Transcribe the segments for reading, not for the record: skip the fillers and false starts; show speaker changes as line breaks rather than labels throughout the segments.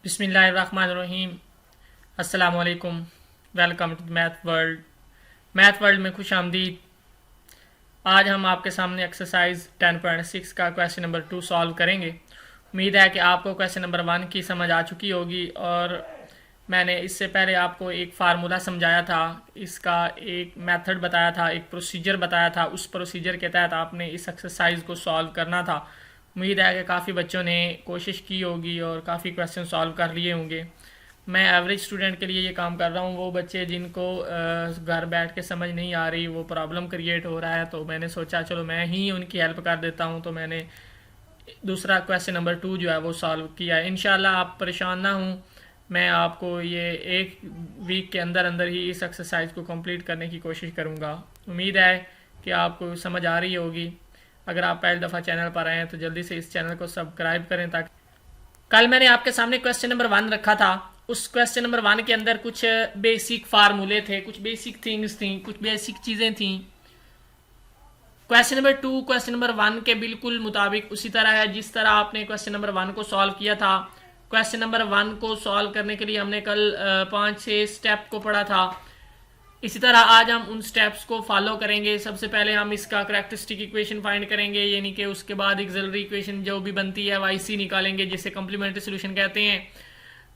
बिस्मिल्लाहिर्रहमानिर्रहीम। अस्सलाम वालेकुम। वेलकम टू मैथ वर्ल्ड में खुश आमदीद। आज हम आपके सामने एक्सरसाइज 10.6 का क्वेश्चन नंबर 2 सॉल्व करेंगे। उम्मीद है कि आपको क्वेश्चन नंबर 1 की समझ आ चुकी होगी और मैंने इससे पहले आपको एक फार्मूला समझाया था, इसका एक मेथड बताया था, एक प्रोसीजर बताया था। उस प्रोसीजर के तहत आपने इस एक्सरसाइज को सॉल्व करना था। उम्मीद है कि काफ़ी बच्चों ने कोशिश की होगी और काफ़ी क्वेश्चन सॉल्व कर लिए होंगे। मैं एवरेज स्टूडेंट के लिए ये काम कर रहा हूँ। वो बच्चे जिनको घर बैठ के समझ नहीं आ रही, वो प्रॉब्लम क्रिएट हो रहा है, तो मैंने सोचा चलो मैं ही उनकी हेल्प कर देता हूँ। तो मैंने दूसरा क्वेश्चन नंबर 2 जो है वो सॉल्व किया है। इंशाल्लाह आप परेशान ना हूँ, मैं आपको ये एक वीक के अंदर अंदर ही इस एक्सरसाइज को कंप्लीट करने की कोशिश करूँगा। उम्मीद है कि आपको समझ आ रही होगी। अगर आप पहली दफ़ा चैनल पर आए हैं तो जल्दी से इस चैनल को सब्सक्राइब करें ताकि कल मैंने आपके सामने क्वेश्चन नंबर 1 रखा था। उस क्वेश्चन नंबर 1 के अंदर कुछ बेसिक फार्मूले थे, कुछ बेसिक थिंग्स थी, कुछ बेसिक चीज़ें थी। क्वेश्चन नंबर 2 क्वेश्चन नंबर 1 के बिल्कुल मुताबिक उसी तरह है जिस तरह आपने क्वेश्चन नंबर 1 को सॉल्व किया था। क्वेश्चन नंबर 1 को सॉल्व करने के लिए हमने कल 5-6 स्टेप को पढ़ा था। इसी तरह आज हम उन स्टेप्स को फॉलो करेंगे। सबसे पहले हम इसका करैक्टरिस्टिक इक्वेशन फाइंड करेंगे, यानी कि उसके बाद एक्सिलरी इक्वेशन जो भी बनती है वाईसी निकालेंगे, जिसे कॉम्प्लीमेंट्री सोल्यूशन कहते हैं।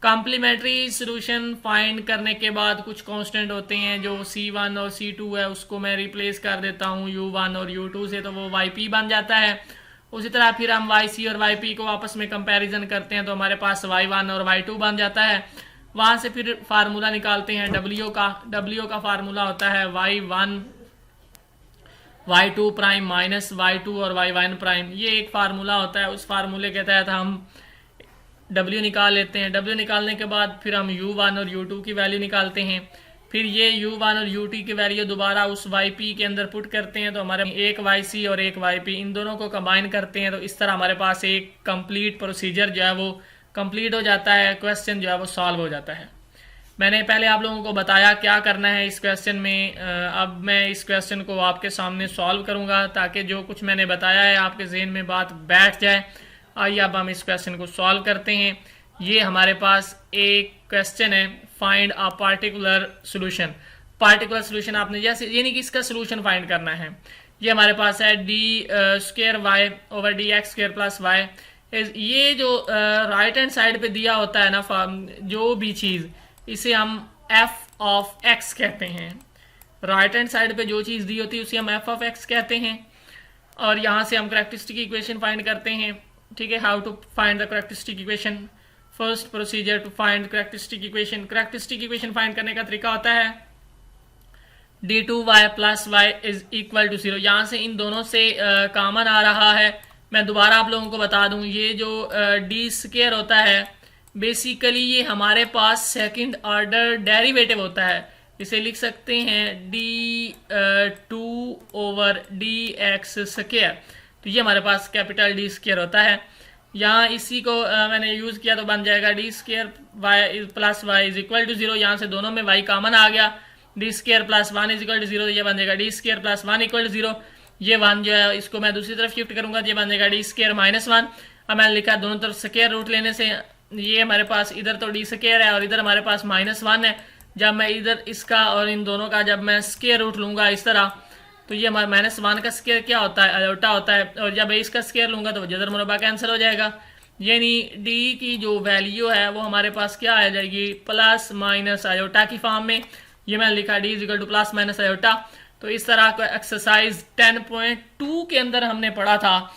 कॉम्प्लीमेंट्री सोल्यूशन फाइंड करने के बाद कुछ कांस्टेंट होते हैं, जो C1 और C2 है उसको मैं रिप्लेस कर देता हूँ U1 और U2 से, तो वो YP बन जाता है। उसी तरह फिर हम YC और YP को आपस में कंपैरिजन करते हैं तो हमारे पास Y1 और Y2 बन जाता है। वहाँ से फिर फार्मूला निकालते हैं W का फार्मूला होता है Y1 Y2 prime minus Y2 और Y1 प्राइम। ये एक फार्मूला होता है। उस फार्मूले के तहत हम W निकाल लेते हैं। W निकालने के बाद फिर हम U1 और U2 की वैल्यू निकालते हैं। फिर ये U1 और U2 की वैल्यू दोबारा उस YP के अंदर पुट करते हैं तो हमारे एक YC और एक YP, इन दोनों को कंबाइन करते हैं तो इस तरह हमारे पास एक कंप्लीट प्रोसीजर जो है वो कंप्लीट हो जाता है। क्वेश्चन जो है वो सॉल्व हो जाता है। मैंने पहले आप लोगों को बताया क्या करना है इस क्वेश्चन में। अब मैं इस क्वेश्चन को आपके सामने सॉल्व करूंगा ताकि जो कुछ मैंने बताया है आपके जहन में बात बैठ जाए। आइए अब हम इस क्वेश्चन को सॉल्व करते हैं। ये हमारे पास एक क्वेश्चन है, find a particular solution. Particular solution आपने जैसे यानी कि इसका सोल्यूशन फाइंड करना है। ये हमारे पास है d² y/dx² + y। ये जो राइट हैंड साइड पे दिया होता है ना जो भी चीज़, इसे हम f ऑफ x कहते हैं। राइट हैंड साइड पे जो चीज़ दी होती है उसे हम f ऑफ x कहते हैं। और यहाँ से हम करैक्टरिस्टिक इक्वेशन फाइंड करते हैं। ठीक है, how to find the characteristic equation. First procedure to find characteristic equation. Characteristic equation find करने का तरीका होता है d2y + y = 0। यहाँ से इन दोनों से कॉमन आ रहा है। मैं दोबारा आप लोगों को बता दूं, ये जो d² होता है बेसिकली ये हमारे पास सेकंड ऑर्डर डेरिवेटिव होता है। इसे लिख सकते हैं d2/dx²। तो ये हमारे पास कैपिटल D² होता है। यहाँ इसी को मैंने यूज़ किया तो बन जाएगा d² y + y = 0। यहाँ से दोनों में y कॉमन आ गया। d² + 1 = 0, ये बन जाएगा d² + 1 = 0। ये 1 जो है इसको मैं दूसरी तरफ शिफ्ट करूंगा तो ये बन जाएगा d² - 1। अब मैंने लिखा दोनों तरफ स्क्वायर रूट लेने से ये हमारे पास इधर तो d² है और इधर हमारे पास -1 है। जब मैं इधर इसका और इन दोनों का जब मैं स्क्वायर रूट लूंगा इस तरह, तो ये हमारा -1 का स्क्वायर क्या होता है, अयोटा होता है। और जब इसका स्क्वायर लूंगा तो जदर मुरबा कैंसिल हो जाएगा। यानी d की जो वैल्यू है वो हमारे पास क्या आ जाएगी, ± अयोटा की फॉर्म में। ये मैंने लिखा d = ± अयोटा। तो इस तरह का एक्सरसाइज 10.2 के अंदर हमने पढ़ा था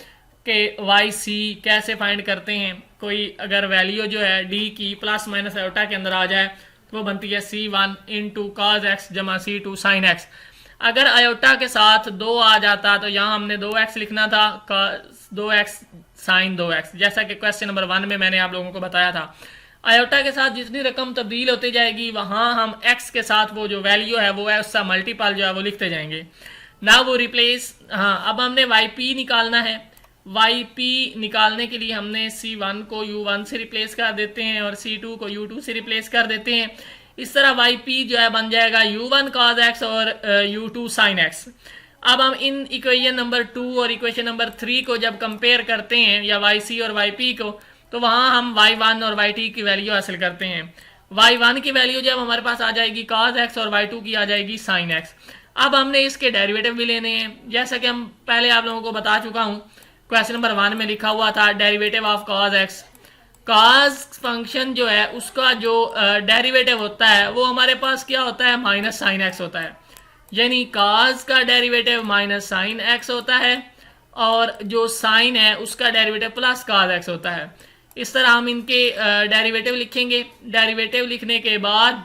कि YC कैसे फाइंड करते हैं। कोई अगर वैल्यू जो है d की ± अयोटा के अंदर आ जाए तो वो बनती है C1 × cos x = C2 sin x। अगर अयोटा के साथ 2 आ जाता तो यहाँ हमने 2x लिखना था, 2x sin 2x, जैसा कि क्वेश्चन नंबर 1 में मैंने आप लोगों को बताया था। अयोटा के साथ जितनी रकम तब्दील होती जाएगी वहाँ हम x के साथ वो जो वैल्यू है वो है उसका मल्टीपल जो है वो लिखते जाएंगे ना, वो रिप्लेस। हाँ, अब हमने YP निकालना है। YP निकालने के लिए हमने C1 को U1 से रिप्लेस कर देते हैं और C2 को U2 से रिप्लेस कर देते हैं। इस तरह YP जो है बन जाएगा U1 cos x और U2 sin x। अब हम इन इक्वेशन नंबर 2 और इक्वेशन नंबर 3 को जब कंपेयर करते हैं या YC और YP को, तो वहाँ हम y1 और y2 की वैल्यू हासिल करते हैं। y1 की वैल्यू जब हमारे पास आ जाएगी cos x और y2 की आ जाएगी sin x। अब हमने इसके डेरिवेटिव भी लेने हैं, जैसा कि हम पहले आप लोगों को बता चुका हूँ। क्वेश्चन नंबर 1 में लिखा हुआ था derivative of cos x। cos function जो है उसका जो डेरिवेटिव होता है वो हमारे पास क्या होता है, माइनस साइन एक्स होता है। यानी cos का डेरिवेटिव माइनस साइन एक्स होता है और जो साइन है उसका डेरिवेटिव प्लस cos x होता है। इस तरह हम इनके डेरिवेटिव लिखेंगे। डेरिवेटिव लिखने के बाद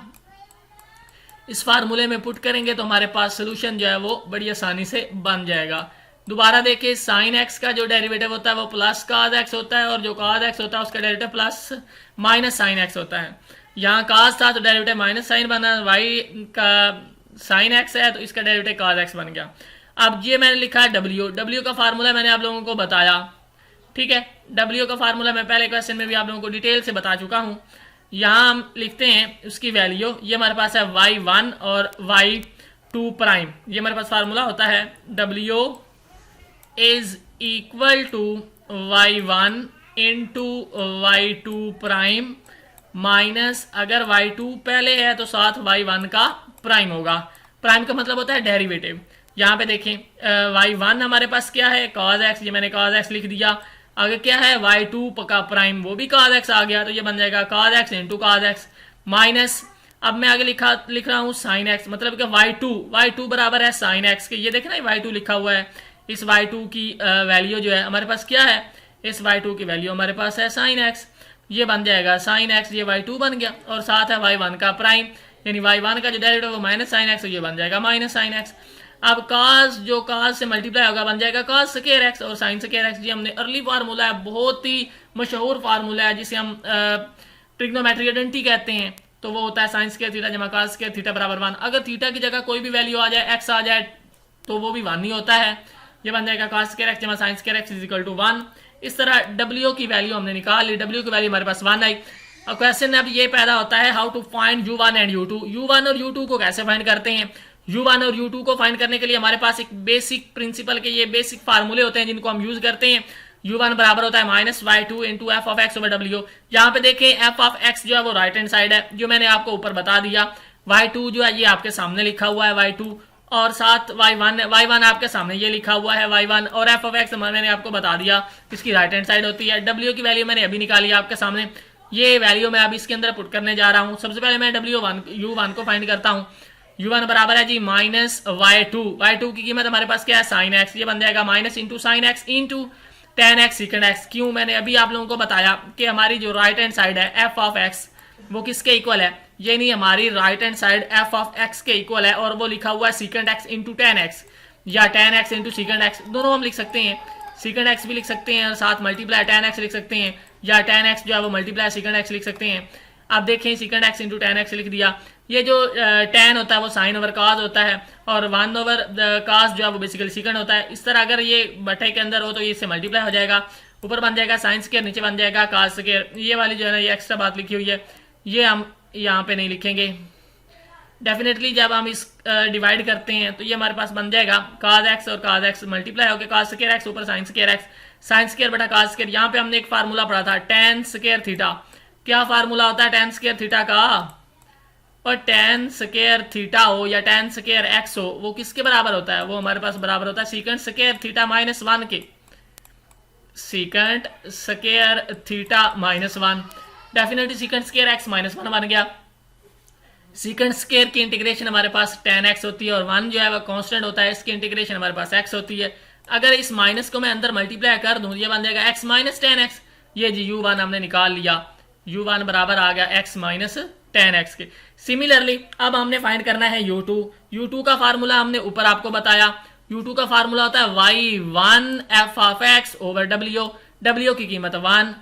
इस फार्मूले में पुट करेंगे तो हमारे पास सोल्यूशन जो है वो बड़ी आसानी से बन जाएगा। दोबारा देखिए, साइन एक्स का जो डेरिवेटिव होता है वो प्लस cos x होता है और जो cos x होता है उसका derivative plus minus sine x होता है। यहाँ cos था तो डेरिवेटिव माइनस साइन बना, y का साइन एक्स है तो इसका डेरिवेटिव cos x बन गया। अब ये मैंने लिखा है w का फार्मूला मैंने आप लोगों को बताया, ठीक है। w का फार्मूला मैं पहले क्वेश्चन में भी आप लोगों को डिटेल से बता चुका हूँ। यहाँ हम लिखते हैं उसकी वैल्यू, ये हमारे पास है y1 और y2 प्राइम। ये हमारे पास फार्मूला होता है w is equal to y1 into y2 prime minus, अगर y2 पहले है तो साथ y1 का प्राइम होगा। प्राइम का मतलब होता है डेरिवेटिव। यहाँ पे देखें y1 हमारे पास क्या है, cos x, ये मैंने cos x लिख दिया। आगे क्या है, y2 का प्राइम, वो भी cos x आ गया तो ये बन जाएगा cos x into cos x minus, अब मैं आगे लिख रहा हूँ sin x, मतलब कि y2 बराबर है sin x के। ये देखें ना y2 लिखा हुआ है, इस y2 की वैल्यू जो है हमारे पास क्या है, इस y2 की वैल्यू हमारे पास है sin x। ये बन जाएगा sin x, ये y2 बन गया और साथ है y1 का प्राइम, यानी y1 का जो डेरिवेटिव वो माइनस साइन एक्स, ये बन जाएगा माइनस साइन एक्स। अब cos जो cos से मल्टीप्लाई होगा बन जाएगा cos स्क्वायर एक्स और sin स्क्वायर एक्स। जी हमने अर्ली फार्मूला है, बहुत ही मशहूर फार्मूला है जिसे हम ट्रिग्नोमेट्रिक आइडेंटिटी कहते हैं। तो वो होता है साइन स्क्वायर थीटा जमा cos स्क्वायर थीटा बराबर 1। अगर थीटा की जगह कोई भी वैल्यू आ जाए, एक्स आ जाए, तो वो भी 1 ही होता है। ये बन जाएगा cos स्क्वायर एक्स जमा sin square x is equal to 1। इस तरह w की वैल्यू हमने निकाल ली, w की वैल्यू हमारे पास 1 आई। अब क्वेश्चन अब ये पैदा होता है, how to find u1 and u2। u1 और u2 को कैसे फाइंड करते हैं। u1 और u2 को फाइंड करने के लिए हमारे पास एक बेसिक प्रिंसिपल के ये बेसिक फार्मूले होते हैं जिनको हम यूज करते हैं। u1 बराबर होता है minus y2 into F of x over w। यहाँ पे देखें एफ ऑफ एक्स जो है वो राइट हैंड साइड है, जो मैंने आपको ऊपर बता दिया। y2 जो है ये आपके सामने लिखा हुआ है y2, और साथ y1 आपके सामने ये लिखा हुआ है y1, और एफ ऑफ एक्स मैंने आपको बता दिया इसकी राइट हैंड साइड होती है। w की वैल्यू मैंने अभी निकाली है आपके सामने, ये वैल्यू मैं अभी इसके अंदर पुट करने जा रहा हूँ। सबसे पहले मैं u1 को फाइंड करता हूँ। u1 बराबर है जी माइनस y2 की कीमत हमारे पास क्या है साइन एक्स, ये बन जाएगा minus into sine x into tan x second x. क्यों, मैंने अभी आप लोगों को बताया कि हमारी जो right hand side F of of एक्स वो किसके इक्वल है, ये नहीं, हमारी right hand side F of X के इक्वल है, और वो लिखा हुआ है second X into tan X, या tan X into second X, दोनों हम लिख सकते हैं। सेकेंड एक्स भी लिख सकते हैं और साथ मल्टीप्लाई टेन एक्स लिख सकते हैं, या टेन एक्स जो है वो मल्टीप्लाई सेकेंड एक्स लिख सकते हैं। अब देखें second X into tan x लिख दिया। ये जो टेन होता है वो साइन ओवर काज होता है, और 1 ओवर काज जो है वो बेसिकली सेकेंड होता है। इस तरह अगर ये बटे के अंदर हो तो ये इससे मल्टीप्लाई हो जाएगा, ऊपर बन जाएगा साइन स्क्वायर, नीचे बन जाएगा काज स्क्वायर। ये वाली जो है ना ये एक्स्ट्रा बात लिखी हुई है, ये हम यहाँ पे नहीं लिखेंगे। डेफिनेटली जब हम इस डिवाइड करते हैं तो ये हमारे पास बन जाएगा काज एक्स और काज एक्स मल्टीप्लाई होकर काज स्क्वायर एक्स ऊपर sine square x, sine square बटा काज स्क्वायर। यहाँ पे हमने एक फार्मूला पढ़ा था टेन स्क्वायर थीटा। क्या फार्मूला होता है टेन स्क्वायर थीटा का, और टेन स्क्वायर थीटा हो या टेन स्क्वायर एक्स हो वो किसके बराबर होता है, वो हमारे पास बराबर होता है सीकेंड स्क्वायर थीटा माइनस 1 के, secant square theta minus 1। Definitely secant square x minus 1 बन गया। सीकेंड स्क्वायर की इंटीग्रेशन हमारे पास टेन एक्स होती है, और 1 जो है वो कांस्टेंट होता है, इसकी इंटीग्रेशन हमारे पास एक्स होती है। अगर इस माइनस को मैं अंदर मल्टीप्लाई कर दूं ये बन जाएगा एक्स माइनस टेन एक्स। ये जी u1 हमने निकाल लिया, u1 बराबर आ गया एक्स माइनस टेन एक्स के। सिमिलरली अब हमने फाइंड करना है u2 का फार्मूला हमने ऊपर आपको बताया। u2 का फार्मूला होता है y1 F of x over w की कीमत 1,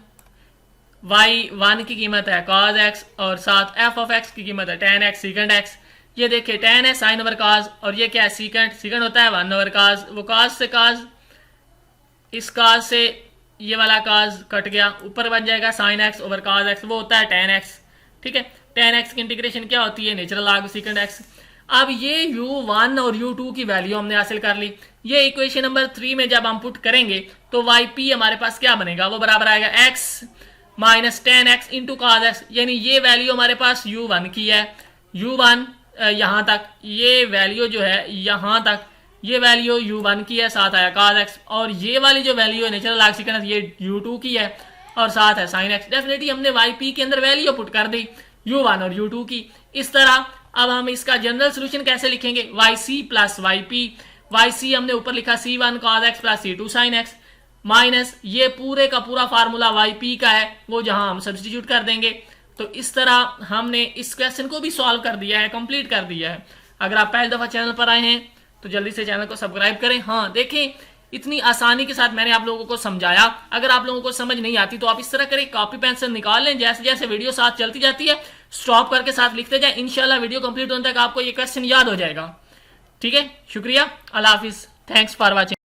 y1 की कीमत है cos x, और साथ f ऑफ x की कीमत है tan x सेकेंड x। ये देखिए tan है साइन ओवर cos, और ये क्या है सेकेंड होता है 1 ओवर cos। वो cos से cos, इस cos से ये वाला cos कट गया, ऊपर बन जाएगा sin x over cos x, वो होता है tan x। ठीक है, tan x की इंटीग्रेशन क्या होती है नेचुरल लॉग सेकेंड x। अब ये u1 और u2 की वैल्यू हमने हासिल कर ली। ये इक्वेशन नंबर 3 में जब हम पुट करेंगे तो yp हमारे पास क्या बनेगा, वो बराबर आएगा x minus 10x into cos x, यानी ये वैल्यू हमारे पास u1 की है, u1 यहाँ तक, ये वैल्यू जो है यहाँ तक, ये वैल्यू u1 की है, साथ आया cos x, और ये वाली जो वैल्यू है नेचुरल लॉग सीक्वेंस ये u2 की है और साथ है sin x। डेफिनेटली हमने yp के अंदर वैल्यू पुट कर दी u1 और u2 की। इस तरह अब हम इसका जनरल सोल्यूशन कैसे लिखेंगे, yc प्लस yp, yc हमने ऊपर लिखा c1 cos x plus c2 sin x, minus ये पूरे का पूरा फार्मूला yp का है वो जहां हम सब्सटीट्यूट कर देंगे। तो इस तरह हमने इस क्वेश्चन को भी सॉल्व कर दिया है, कंप्लीट कर दिया है। अगर आप पहली दफा चैनल पर आए हैं तो जल्दी से चैनल को सब्सक्राइब करें। हाँ देखें, इतनी आसानी के साथ मैंने आप लोगों को समझाया। अगर आप लोगों को समझ नहीं आती तो आप इस तरह करें, कॉपी पेंसिल निकाल लें, जैसे जैसे वीडियो साथ चलती जाती है स्टॉप करके साथ लिखते जाए, इंशाल्लाह वीडियो कंप्लीट होने तक आपको ये क्वेश्चन याद हो जाएगा। ठीक है, शुक्रिया, अल्लाह हाफिज, थैंक्स फॉर वॉचिंग।